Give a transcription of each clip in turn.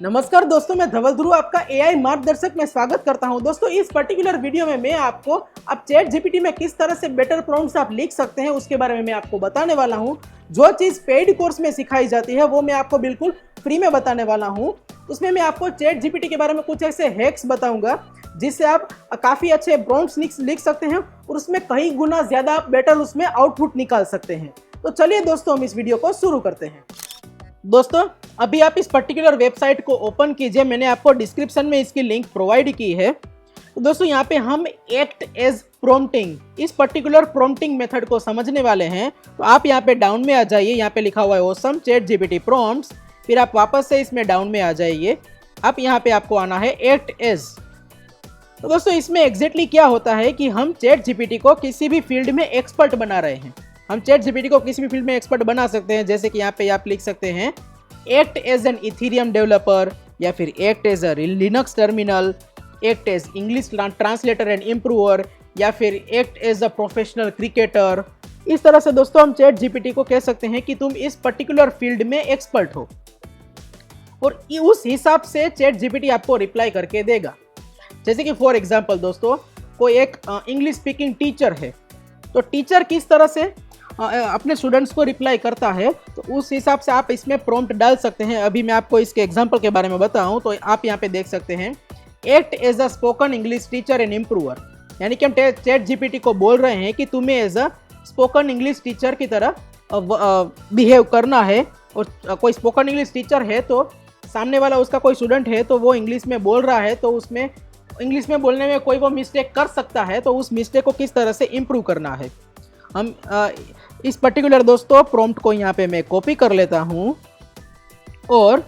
नमस्कार दोस्तों, मैं धवल ध्रुव आपका एआई मार्गदर्शक में स्वागत करता हूं। दोस्तों, इस पर्टिकुलर वीडियो में मैं आपको अब चैट जीपीटी में किस तरह से बेटर प्रॉम्प्ट्स आप लिख सकते हैं उसके बारे में मैं आपको बताने वाला हूं। जो चीज़ पेड कोर्स में सिखाई जाती है वो मैं आपको बिल्कुल फ्री में बताने वाला हूं। उसमें मैं आपको चैट जीपीटी के बारे में कुछ ऐसे हैक्स बताऊंगा जिससे आप काफ़ी अच्छे प्रॉम्प्ट्स लिख सकते हैं और उसमें कई गुना ज़्यादा बेटर उसमें आउटपुट निकाल सकते हैं। तो चलिए दोस्तों, हम इस वीडियो को शुरू करते हैं। दोस्तों, अभी आप इस पर्टिकुलर वेबसाइट को ओपन कीजिए। मैंने आपको डिस्क्रिप्शन में इसकी लिंक प्रोवाइड की है। तो दोस्तों, यहाँ पे हम एक्ट एज प्रॉम्प्टिंग, इस पर्टिकुलर प्रॉम्प्टिंग मेथड को समझने वाले हैं। तो आप यहाँ पे डाउन में आ जाइए। यहाँ पे लिखा हुआ है ऑसम चैट जीपीटी प्रॉम्प्ट्स। फिर आप वापस से इसमें डाउन में आ जाइए। अब यहाँ पे आपको आना है एक्ट एज। तो दोस्तों, इसमें एग्जैक्टली क्या होता है कि हम चैट जीपीटी को किसी भी फील्ड में एक्सपर्ट बना रहे हैं। हम चैट जीपीटी को किसी भी फील्ड में एक्सपर्ट बना सकते हैं। जैसे कि यहाँ पे आप लिख सकते हैं act as an Ethereum developer, या फिर act as a Linux terminal, act as English translator and improver, या फिर act as a professional cricketer. इस तरह से दोस्तों हम चैट जीपीटी को कह सकते हैं कि तुम इस पर्टिकुलर फील्ड में एक्सपर्ट हो, और उस हिसाब से चैट जीपीटी आपको रिप्लाई करके देगा। जैसे कि फॉर एग्जाम्पल दोस्तों, कोई एक इंग्लिश स्पीकिंग टीचर है, तो टीचर किस तरह से अपने स्टूडेंट्स को रिप्लाई करता है, तो उस हिसाब से आप इसमें प्रॉम्प्ट डाल सकते हैं। अभी मैं आपको इसके एग्जांपल के बारे में बताऊं तो आप यहाँ पे देख सकते हैं act as a spoken English teacher and improver. यानी कि हम चैट जीपीटी को बोल रहे हैं कि तुम्हें as a spoken English teacher की तरह बिहेव करना है। और कोई स्पोकन इंग्लिश टीचर है तो सामने वाला उसका कोई स्टूडेंट है तो वो इंग्लिश में बोल रहा है, तो उसमें इंग्लिश में बोलने में कोई वो मिस्टेक कर सकता है, तो उस मिस्टेक को किस तरह से इम्प्रूव करना है। हम इस पर्टिकुलर दोस्तों प्रॉम्प्ट को यहाँ पे मैं कॉपी कर लेता हूँ और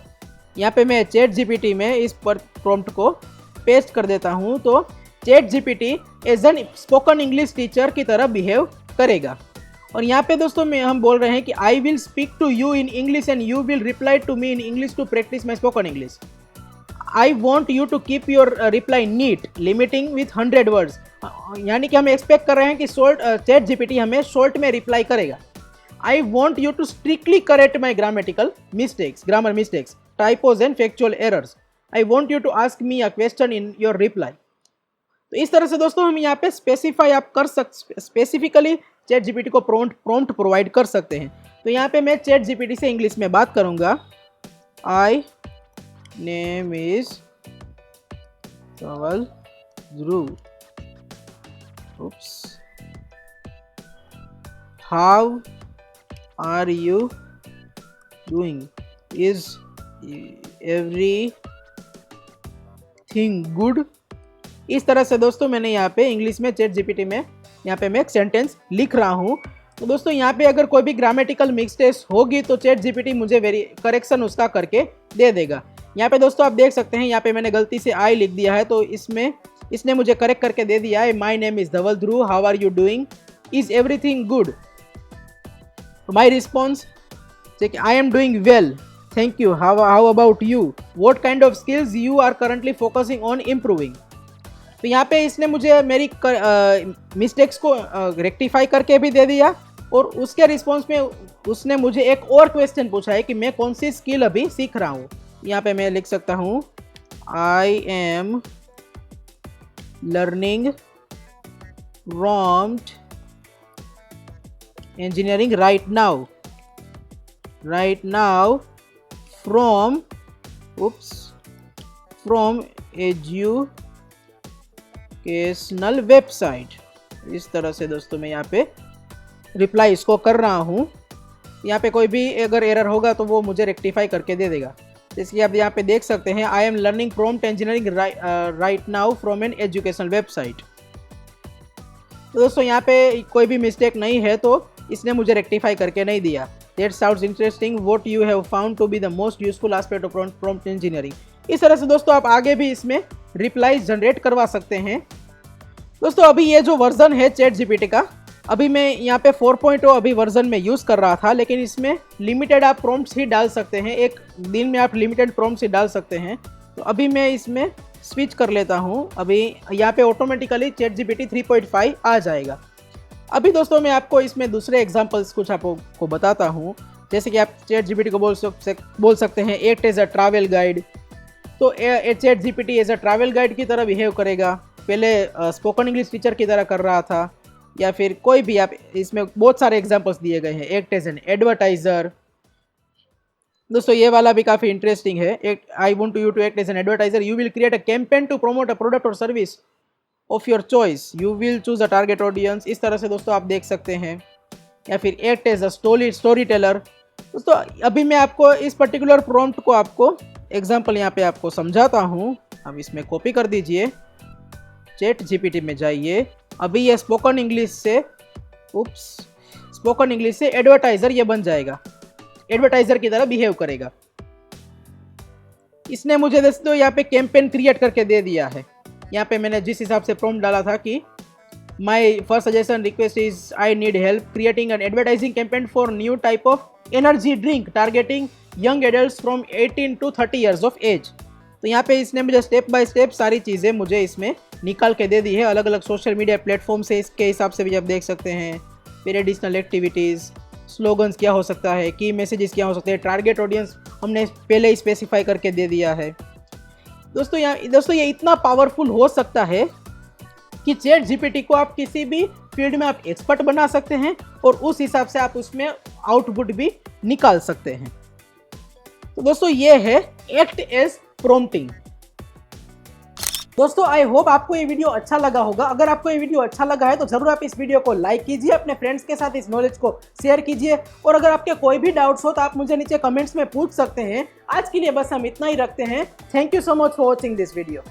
यहाँ पे मैं चैट जीपीटी में इस पर प्रॉम्प्ट को पेस्ट कर देता हूँ। तो chat GPT as an spoken English teacher की तरह बिहेव करेगा। और यहाँ पे दोस्तों हम बोल रहे हैं कि I will speak to you in English and you will reply to me in English to practice my spoken English. I want you to keep your reply neat limiting with 100 words. यानी कि हम expect कर रहे हैं कि Chat GPT हमें short में reply करेगा। I want you to strictly correct my grammar mistakes, typos and factual errors. I want you to ask me a question in your reply. तो इस तरह से दोस्तों हम यहाँ पे स्पेसिफिकली चैट जीपीटी को प्रॉम्प्ट प्रोवाइड कर सकते हैं। तो यहाँ पे मैं चैट जीपीटी से इंग्लिश में बात करूँगा। I name is Dhaval Dhruv. Oops. How are you doing? Is everything good? इस तरह से दोस्तों मैंने यहाँ पे इंग्लिश में चैट जीपीटी में यहाँ पे मैं एक सेंटेंस लिख रहा हूँ। तो दोस्तों यहाँ पे अगर कोई भी ग्रामेटिकल मिस्टेक्स होगी तो चैट जीपीटी मुझे करेक्शन उसका करके दे देगा। यहाँ पे दोस्तों आप देख सकते हैं, यहाँ पे मैंने गलती से आई लिख दिया है, तो इसने मुझे करेक्ट करके दे दिया है। My name is Dhaval Dhruv, how are you doing, is everything good. My response, I am doing well, thank you, how about you, what kind of skills you are currently focusing on improving. तो यहाँ पे इसने मुझे मेरी mistakes को rectify करके भी दे दिया, और उसके रिस्पॉन्स में उसने मुझे एक और क्वेश्चन पूछा है कि मैं कौन सी स्किल अभी सीख रहा हूँ। यहाँ पे मैं लिख सकता हूँ I am learning prompt engineering right now from educational website। इस तरह से दोस्तों मैं यहाँ पे रिप्लाई इसको कर रहा हूँ। यहाँ पे कोई भी अगर एरर होगा तो वो मुझे रेक्टिफाई करके दे देगा। इसलिए आप यहाँ पे देख सकते हैं I am learning prompt engineering right now from an educational website. तो दोस्तों यहाँ पे कोई भी मिस्टेक नहीं है, तो इसने मुझे रेक्टिफाई करके नहीं दिया। That sounds interesting, what you have found to be the most useful aspect of prompt engineering. इस तरह से दोस्तों आप आगे भी इसमें रिप्लाई जनरेट करवा सकते हैं। दोस्तों अभी ये जो वर्जन है चैट जीपीटी का, अभी मैं यहाँ पे 4.0 अभी वर्जन में यूज़ कर रहा था, लेकिन इसमें लिमिटेड आप प्रॉम्प्ट्स ही डाल सकते हैं। एक दिन में आप लिमिटेड प्रॉम्प्ट्स ही डाल सकते हैं। तो अभी मैं इसमें स्विच कर लेता हूँ। अभी यहाँ पे ऑटोमेटिकली चैट जीपीटी 3.5 आ जाएगा। अभी दोस्तों मैं आपको इसमें दूसरे एग्जांपल्स कुछ आपको बताता हूँ। जैसे कि आप चैट जीपीटी को बोल सकते हैं act as a travel guide, तो chat GPT as a travel guide की तरह बिहेव करेगा। पहले स्पोकन इंग्लिश टीचर की तरह कर रहा था, या फिर कोई भी, आप इसमें बहुत सारे एग्जांपल्स दिए गए हैं। एक्ट एज एन एडवर्टाइजर, दोस्तों ये वाला भी काफ़ी इंटरेस्टिंग है। I want you to act as an advertiser, you will create a campaign to promote a product और service of your choice, you will choose a target audience. इस तरह से दोस्तों आप देख सकते हैं। या फिर act as a story teller. दोस्तों अभी मैं आपको इस पर्टिकुलर प्रॉम्प्ट को आपको एग्जाम्पल यहाँ पे आपको समझाता हूँ। अब इसमें कॉपी कर दीजिए, चैट जीपीटी में जाइए। अभी ये स्पोकन इंग्लिश से एडवर्टाइजर ये बन जाएगा, एडवर्टाइजर की तरह बिहेव करेगा। इसने मुझे दोस्तों यहाँ पे कैंपेन क्रिएट करके दे दिया है। यहाँ पे मैंने जिस हिसाब से प्रॉम्प्ट डाला था कि my first suggestion request is I need help creating an advertising campaign for new type of energy drink targeting young adults from 18 to 30 years of age. तो यहाँ पे इसने मुझे स्टेप बाय स्टेप सारी चीज़ें मुझे इसमें निकाल के दे दी है। अलग अलग सोशल मीडिया प्लेटफॉर्म से इसके हिसाब से भी आप देख सकते हैं। फिर एडिशनल एक्टिविटीज़, स्लोगन्स क्या हो सकता है, की मैसेजेस क्या हो सकते हैं, टारगेट ऑडियंस हमने पहले ही स्पेसिफाई करके दे दिया है। दोस्तों ये इतना पावरफुल हो सकता है कि चैट जीपीटी को आप किसी भी फील्ड में आप एक्सपर्ट बना सकते हैं और उस हिसाब से आप उसमें आउटपुट भी निकाल सकते हैं। तो दोस्तों ये है एक्ट एज प्रॉम्प्टिंग। दोस्तों आई होप आपको ये वीडियो अच्छा लगा होगा। अगर आपको ये वीडियो अच्छा लगा है तो जरूर आप इस वीडियो को लाइक कीजिए, अपने फ्रेंड्स के साथ इस नॉलेज को शेयर कीजिए, और अगर आपके कोई भी डाउट्स हो तो आप मुझे नीचे कमेंट्स में पूछ सकते हैं। आज के लिए बस हम इतना ही रखते हैं। Thank you so much for watching this video.